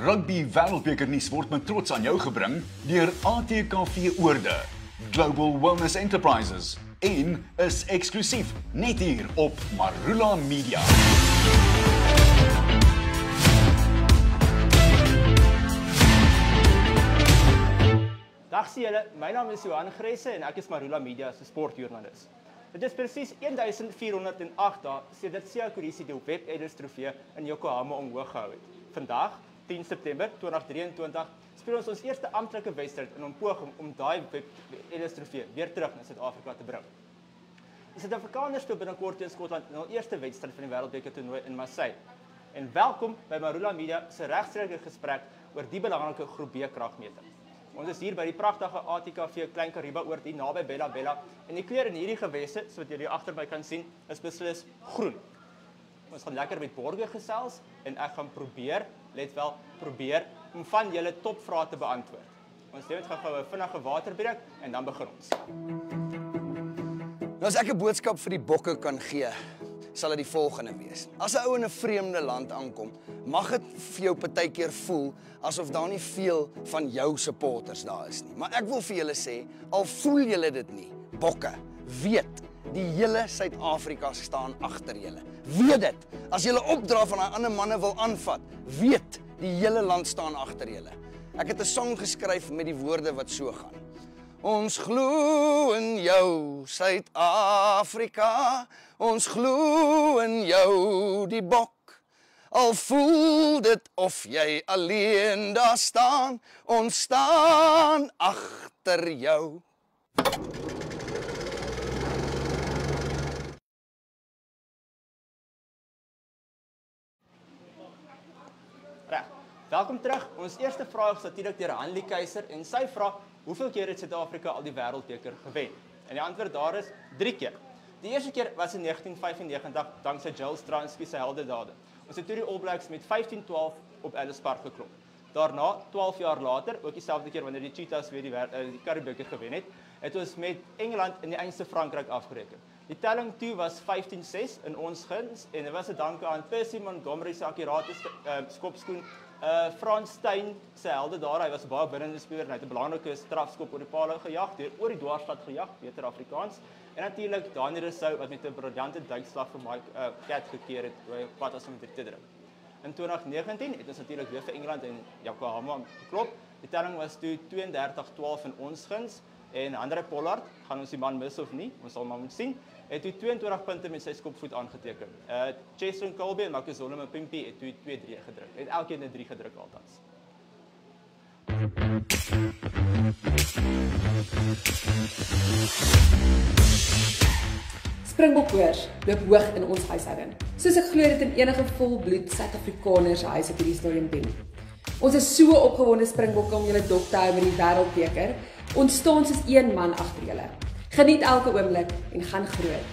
Rugby Wêreldbeker nuus word met trots aan jou gebring deur ATKV Oorde, Global Wellness Enterprises en is eksklusief net hier op Marula Media. Dag julle, my naam is Johan Gresse en ek is Marula Media se sportjoernalis. Dit is presies 1408 dae sedert Siya Kolisi die Web Ellis Trofee in Yokohama omhoog gehou het. Vandag, 10 September 2023, speel ons eerste amptelike wedstryd in 'n poging om daai Web Ellis Trofee weer terug na Suid-Afrika te bring. Die Suid-Afrikaners speel binnekort teen Skotland in hul eerste wedstryd van die Wêreldbeker toernooi in Marseille. En welkom by Marula Media se regstreekse gesprek oor die belangrike groep B kragmeter. Ons is hier by die pragtige ATKV Klein Kariba oord hier naby Bella Bella en die kleur in hierdie gewesse, soos julle agter my kan sien, is beslis groen. Ons gaan lekker met borge gesels en ek gaan probeer om van julle topvrae te beantwoord. Ons neem dit gou 'n vinnige waterbreek en dan begin ons. Nou as ek 'n boodskap vir die bokke kan gee, sal dit die volgende wees. As 'n ou in 'n vreemde land aankom, mag dit vir jou partykeer voel asof daar nie veel van jou supporters daar is nie. Maar ek wil vir julle sê, al voel julle dit nie, bokke, weet, die hele Suid-Afrika staan agter julle. Weet dit, as julle opdra van daai ander manne wil aanvat, weet, die hele land staan agter julle. Ek het 'n song geskryf met die woorde wat so gaan. Ons glo in jou, Suid-Afrika, ons glo in jou, die bok. Al voel dit of jy alleen daar staan, ons staan agter jou. Reg. Welkom terug. Ons eerste vraag is natuurlik deur Hanlie Keiser en sy vra: hoeveel keer het Suid-Afrika al die Wêreldbeker gewen? En die antwoord daar is 3 keer. Die eerste keer was in 1995 dankse Jules Stransky se heldedade. Ons het toe die All Blacks met 15-12 op Ellis Park geklop. Daarna, 12 jaar later, ook dieselfde keer wanneer die Cheetahs weer die Currie-beker gewen het ons met Engeland in die eindste Frankryk afgereken. Die telling toe was 15-6 in ons guns en dit was 'n danke aan Percy Montgomery se akkurate skopskoen, Frans Steyn se helde daar, hy was 'n baie winnende speler en hy het 'n belangrike strafskop oor die paal gejag, oor die dwarsstad gejag, beter Afrikaans. En natuurlik Daniel Rousseau wat met 'n briljante duikslag vir Mike Cat gekeer het by pad as om dit te druk. In 2019 het ons natuurlik weer vir Engeland en Yokohama geklop. Die telling was toe 32-12 in ons guns en Andre Pollard, gaan ons die man mis of nie, ons sal maar moet sien, het toe 22 punte met sy skopvoet aangeteken. Chester Colby en Makazole Mapimpi het toe 2-3 gedruk. Het elkeen 'n 3 gedruk altans. Springbokkoers loop hoog in ons huishouding. Soos ek glo dit in enige volbloed Suid-Afrikaners huis op hierdie stadium doen. Ons is so opgewonde Springbokke om julle dop te hou met die Wêreldbeker. Ons staan soos een man agter julle. Geniet elke oomblik en gaan groot.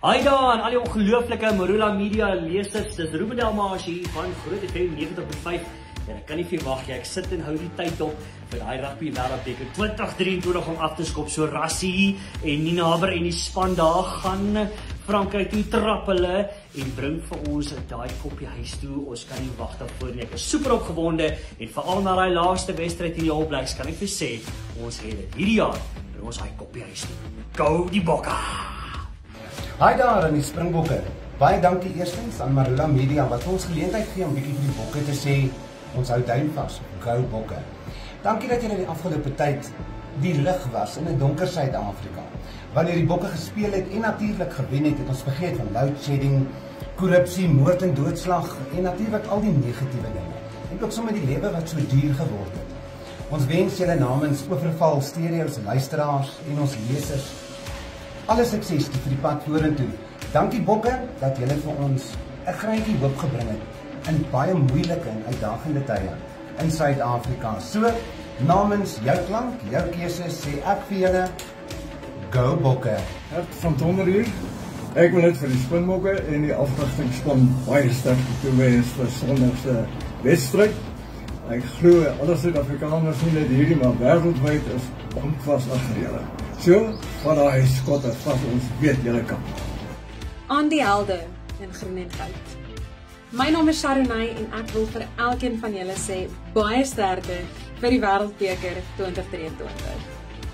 Hi daar aan al die ongelooflike Marula Media lesers. Dis Ruben Delmars hier van Groot FM 90.5. En ek kan nie vir wag nie. Ek sit en hou die tyd op vir daai Rugby Wêreldbeker 2023 om af te skop. So Rassie en Nina Haber en die span daar gaan Frankryk toe trap hulle en bring vir ons daai koppie huis toe. Ons kan nie wag daarvoor nie. Ek is super opgewonde en veral na daai laaste wedstryd in die All Blacks kan ek vir sê ons het dit hierdie jaar bring ons daai koppie huis toe. Go die Bokke! Hi daar aan die Springbokke. Baie dankie eerstens aan Marula Media wat ons geleentheid gee om bietjie vir die bokke te sê ons hou duim vas. Go Bokke. Dankie dat julle die afgelope tyd die lig was in 'n donker Suid-Afrika. Wanneer die bokke gespeel het en natuurlik gewen het ons vergeet van load shedding, korrupsie, moord en doodslag en natuurlik al die negatiewe dinge. En ook sommer die lewe wat so duur geword het. Ons wens julle namens Oorval Stereo se luisteraars en ons lesers alle sukses vir die pad vorentoe. Dankie bokke dat julle vir ons 'n greintjie hoop gebring het in baie moeilike en uitdagende tye in Suid-Afrika. So, namens jou klank, jou keuse, sê ek vir julle, go Bokke. Hert van Donner hier. Ek wil net vir die Springbokke en die afrigtingspan baie sterk toewens vir Sondag se wedstryd. Ek glo alle Suid-Afrikaners nie net hierdie maar wêreldwyd is bankvas agter julle. So, van daai skotte vas ons weet julle kan. Aan die helde in groen en goud. My naam is Sharonay en ek wil vir elkeen van julle sê baie sterkte vir die Wêreldbeker 2023.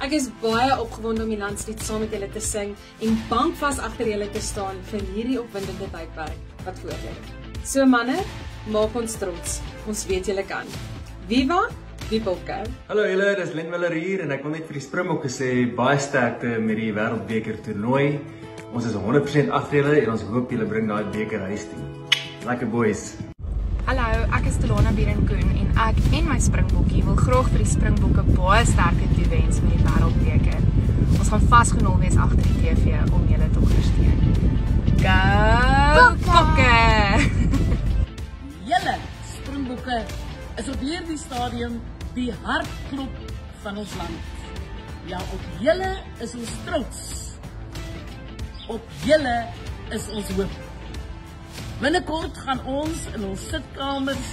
Ek is baie opgewonde om die landslied saam met julle te sing en bankvas agter julle te staan vir hierdie opwindende tydperk wat voor lê. So manne, maak ons trots. Ons weet julle kan. Viva die Bokke. Hallo julle, dis Len Miller hier en ek wil net vir die Springbokke sê baie sterkte met die Wêreldbeker toernooi. Ons is 100% agter julle en ons hoop julle bring daai beker huis toe. Lekker boys. Hallo, ek is Telana Bierenkoen en ek en my Springbokkie wil graag vir die Springbokke baie sterkte toewens met die Wêreldbeker. Ons gaan vasgenol wees agter die TV om julle te ondersteun. Go Bokke! Julle Springbokke is op hierdie stadium die hartklop van ons land. Ja, op julle is ons trots. Op julle is ons hoop. Binnekort gaan ons in ons sitkamers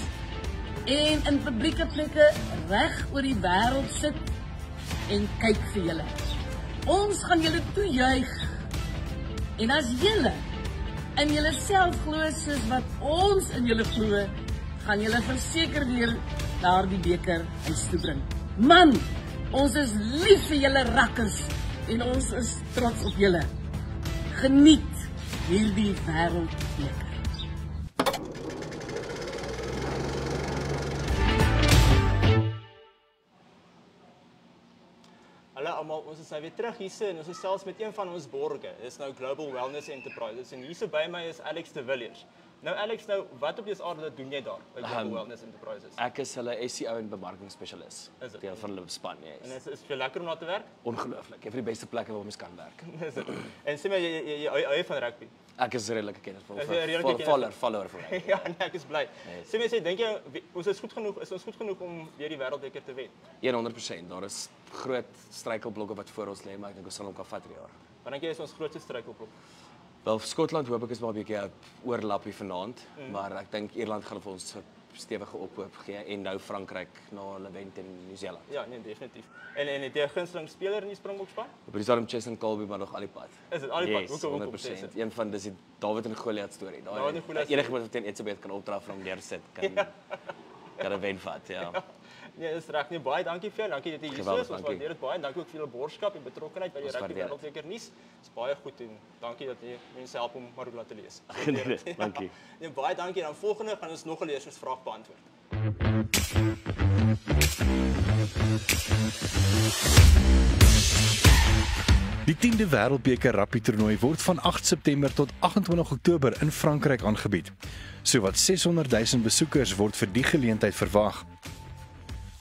en in publieke plekke reg oor die wêreld sit en kyk vir julle. Ons gaan julle toejuig. En as julle in julle self glo soos wat ons in julle glo, gaan julle verseker weer daardie beker huis toe bring. Man, ons is lief vir julle rakkers en ons is trots op julle. Geniet hierdie Wêreldbeker. Hallo almal, ons is nou weer terug hierso en ons is selfs met een van ons borge. Dis nou Global Wellness Enterprises en hierso by my is Alex de Villiers. Nou Alex, wat op dese aarde doen jy daar by Global Wellness Enterprises? Ek is hulle SEO en bemarkingsspesialis. Deel van hulle span, ja. En is vir lekker om daar te werk? Ongelooflik. Een van die beste plekke waar mens kan werk. Is dit? En sê my jy hou van rugby? Ek is redelike kenner van follower van rugby. Ja, nee, ek is bly. Sê my dink jy ons is goed genoeg om weer die Wêreldbeker te wen? 100%. Daar is groot struikelblokke wat voor ons lê, maar ek dink ons sal hom kan vat hierdie jaar. Wat dink jy is ons grootste struikelblok? Wel, Skotland hoop ek is maar 'n bietjie 'n oorlappie vanaand, maar ek dink Ierland gaan vir ons 'n stewige ophoop gee en nou Frankryk na hulle wen teen Nieu-Seeland. Ja, nee, definitief. En het jy 'n gunsteling speler in die Springbokspan? Op die stadium Cheslin Kolbe, maar nog al die pad. Is dit al die pad? Yes, 100%. Een van dis die Dawid en Goliat storie. Daai enige wat teen Etzebeth kan opdra van hom neersit kan 'n wen vat, ja. Nee, dis reg. Nee, baie dankie vir jou. Dankie dat jy hier is. Ons waardeer dit baie en dankie ook vir julle borgskap en betrokkeheid by die Rugby Wêreldbeker nuus. Dis baie goed en dankie dat jy mense help om Marula te lees. Dankie. Nee, baie dankie. Dan volgende gaan ons nog 'n lesersvraag beantwoord. Die 10de Wêreldbeker Rugby toernooi word van 8 September tot 28 Oktober in Frankryk aangebied. Sowat 600 000 besoekers word vir die geleentheid verwag.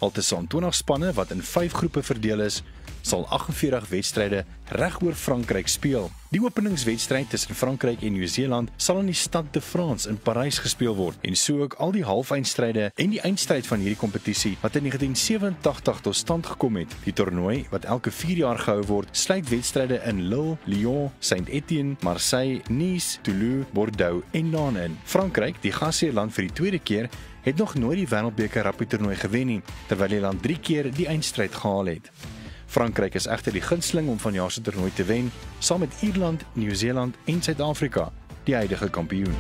Altesaam 20 spanne wat in 5 groepe verdeel is, sal 48 wedstryde reg oor Frankryk speel. Die openingswedstryd tussen Frankryk en Nieu-Seeland sal in die Stade de France in Parys gespeel word en so ook al die halfeindstryde en die eindstryd van hierdie kompetisie wat in 1987 tot stand gekom het. Die toernooi wat elke 4 jaar gehou word, sluit wedstryde in Lille, Lyon, Saint-Étienne, Marseille, Nice, Toulouse, Bordeaux en Nantes in. Frankryk, die gasheerland vir die tweede keer, het nog nooit die Wêreldbeker Rugby toernooi gewen nie, terwyl die land 3 keer die eindstryd gehaal het. Frankryk is egter die gunsteling om vanjaar se toernooi te wen, saam met Ierland, Nieu-Seeland en Suid-Afrika, die huidige kampioen.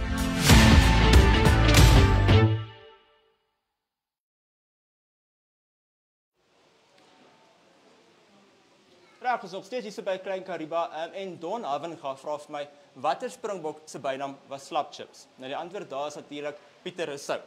Reg, ons op steeds hier by Klein Kariba en Don Havenga vra vir my, watter Springbok se bynaam was Slapchips? Nou die antwoord daar is natuurlik Pieter Rousseau.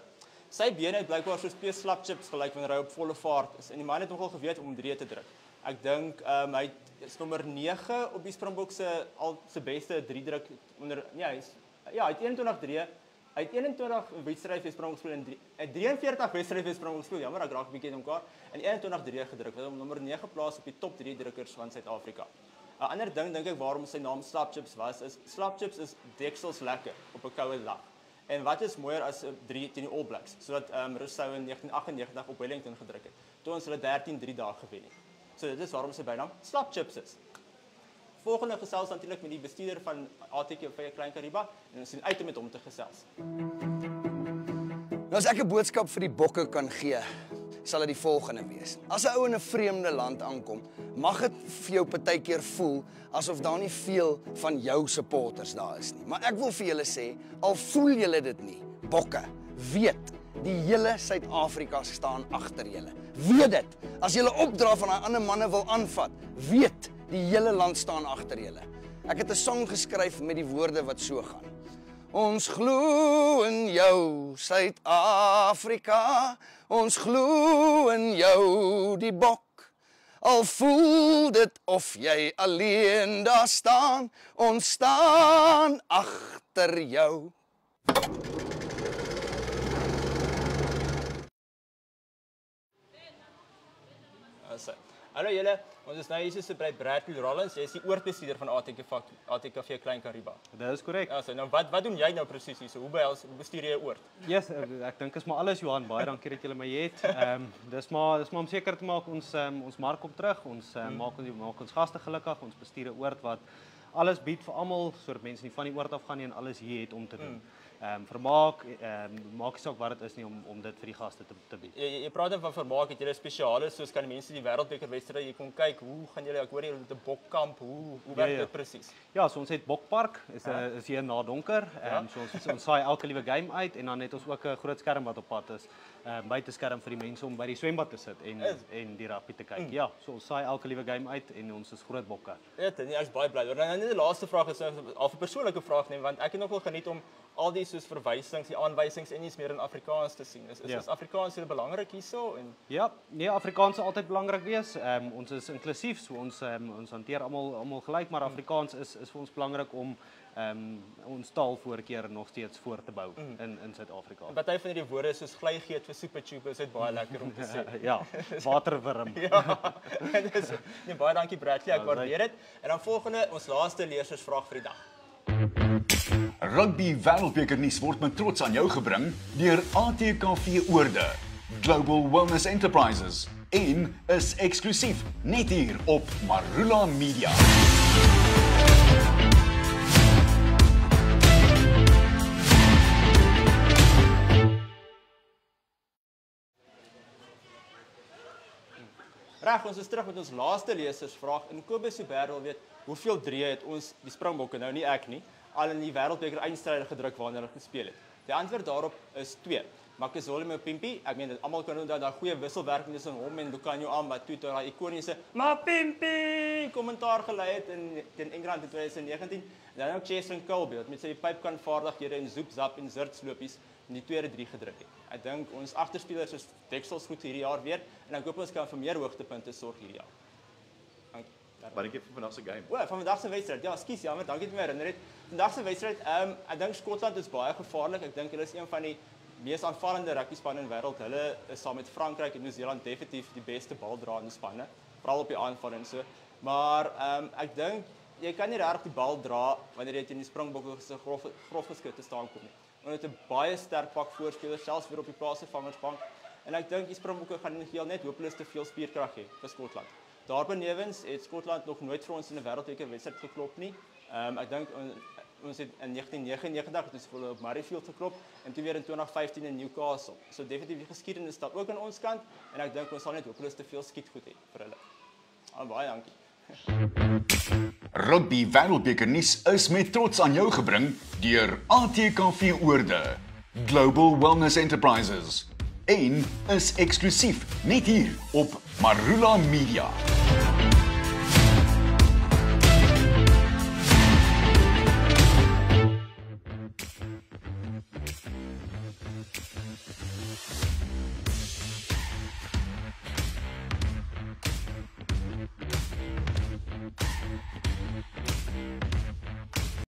Sy bene het blykbaar soos twee slapchips gelyk wanneer hy op volle vaart is en die man het nogal geweet om 3 te druk. Ek dink hy is nommer 9 op die Springbok se beste 3 druk onder hy het 21-3. Hy het 21 wedstryde vir Springbok gespeel en 43 wedstryde vir Springbok gespeel. Jammer, ek raak 'n bietjie mekaar. En 21-3 gedruk wat hom nommer 9 plaas op die top 3 drukkers van Suid-Afrika. 'n Ander ding dink ek waarom sy naam Slapchips was is Slapchips is deksels lekker op 'n koue dag. En wat is mooier as 3 teen die All Blacks, sodat Rousseau in 1998 op Wellington gedruk het, toe ons hulle 13-3 dae gewen het. So dit is waarom sy bynaam Slapchips is. Volgende gesels natuurlik met die bestuurder van ATK vir Klein Kariba en ons sien uit om met hom te gesels. Nou as ek 'n boodskap vir die bokke kan gee, sal dit die volgende wees. As 'n ou in 'n vreemde land aankom, mag dit vir jou partykeer voel asof daar nie veel van jou supporters daar is nie. Maar ek wil vir julle sê, al voel julle dit nie, bokke, weet, die hele Suid-Afrika staan agter julle. Weet dit, as julle opdra van daai ander manne wil aanvat, weet, die hele land staan agter julle. Ek het 'n song geskryf met die woorde wat so gaan. Ons glo in jou, Suid-Afrika, ons glo in jou, die bok. Al voel dit of jy alleen daar staan, ons staan agter jou. Hallo julle, ons is nou hier so by Bradley Rollins, jy is die oortbestuurder van ATKV Klein Kariba. Dit is korrek. Ja, so nou wat doen jy nou presies hier? So hoe bestuur jy 'n oord? Yes, ek dink is maar alles Johan, baie dankie dat julle my het. Dis maar om seker te maak ons mark kom terug, ons maak ons gaste gelukkig, ons bestuur 'n oord wat alles bied vir almal sodat mense nie van die oord af gaan nie en alles hier het om te doen. Vermaak, maak nie saak wat dit is nie om dit vir die gaste te bied. Jy praat van vermaak, het julle spesiale, soos kan die mense die wêreldbeker wedstryd jy kom kyk, hoe gaan julle, ek hoor jy het 'n bokkamp, hoe werk dit presies? Ja, so ons het Bokpark, is hier na donker, so ons saai elke liewe game uit en dan het ons ook 'n groot skerm wat op pad is, buiteskerm vir die mense om by die swembad te sit en die rugby te kyk. Ja, so ons saai elke liewe game uit en ons is groot bokke. Ek is baie bly oor. Nou net die laaste vraag is al 'n persoonlike vraag neem, want ek het nog wel geniet om al die soos verwysings, die aanwysings en iets meer in Afrikaans te sien. Is Afrikaans heel belangrik hierso? Ja, nee, Afrikaans sal altyd belangrik wees. Ons is inklusief, so ons hanteer almal gelyk, maar Afrikaans is vir ons belangrik om ons taalvoorkeur nog steeds voor te bou in Suid-Afrika. En party van hierdie woorde soos glygeet vir supertube is dit baie lekker om te sê. Ja, waterwurm. Ja. Nee, baie dankie Bradley, ek waardeer dit. En dan volgende, ons laaste lesersvraag vir die dag. Rugby Wêreldbeker nuus word met trots aan jou gebring deur ATKV Oorde, Global Wellness Enterprises en is eksklusief net hier op Marula Media. Reg, ons is terug met ons laaste lesersvraag en Kobus Huber wil weet hoeveel drie het ons die Springbokke, nou nie ek nie, al in die Wêreldbeker eindstryde gedruk wanneer hulle gespeel het. Die antwoord daarop is 2. Makazole Mapimpi, ek meen dit almal kan onthou daai goeie wisselwerking tussen hom en Lucanio Amba toe tot daai ikoniese Mapimpi kommentaar gelei het teen Engeland in 2019. Dan ook Jason Colby wat met sy pypkan vaardighede en zoep zap en zirtslopies in die tweede 3 gedruk het. Ek dink ons agterspelers is deksels goed hierdie jaar weer en ek hoop ons kan vir meer hoogtepunte sorg hierdie jaar. Wat dink jy van vandag se game? Van vandag se wedstryd. Ja, skus jammer, dankie dat jy my herinner het. Vandag se wedstryd, ek dink Skotland is baie gevaarlik. Ek dink hulle is een van die mees aanvallende rugbyspanne in die wêreld. Hulle is saam met Frankryk en Nieu-Seeland definitief die beste baldraande spanne, veral op die aanval en so. Maar ek dink jy kan nie regtig die bal dra wanneer jy teen die Springbokke se grof geskut te staan kom nie. Want dit 'n baie sterk pak voorspeler selfs weer op die plaasvervangersbank. En ek dink die Springbokke gaan in die geheel net hopeloos te veel spierkrag hê vir Skotland. Daarbenewens het Skotland nog nooit vir ons in 'n wêreldbeker wedstryd geklop nie. Ek dink ons het in 1999 het ons vir hulle op Murrayfield geklop en toe weer in 2015 in Newcastle. So definitief die geskiedenis staan ook aan ons kant en ek dink ons sal net hopeloos te veel skietgoed hê vir hulle. Baie dankie. Rugby Wêreldbeker nuus is met trots aan jou gebring deur ATKV Oorde, Global Wellness Enterprises en is eksklusief net hier op Marula Media.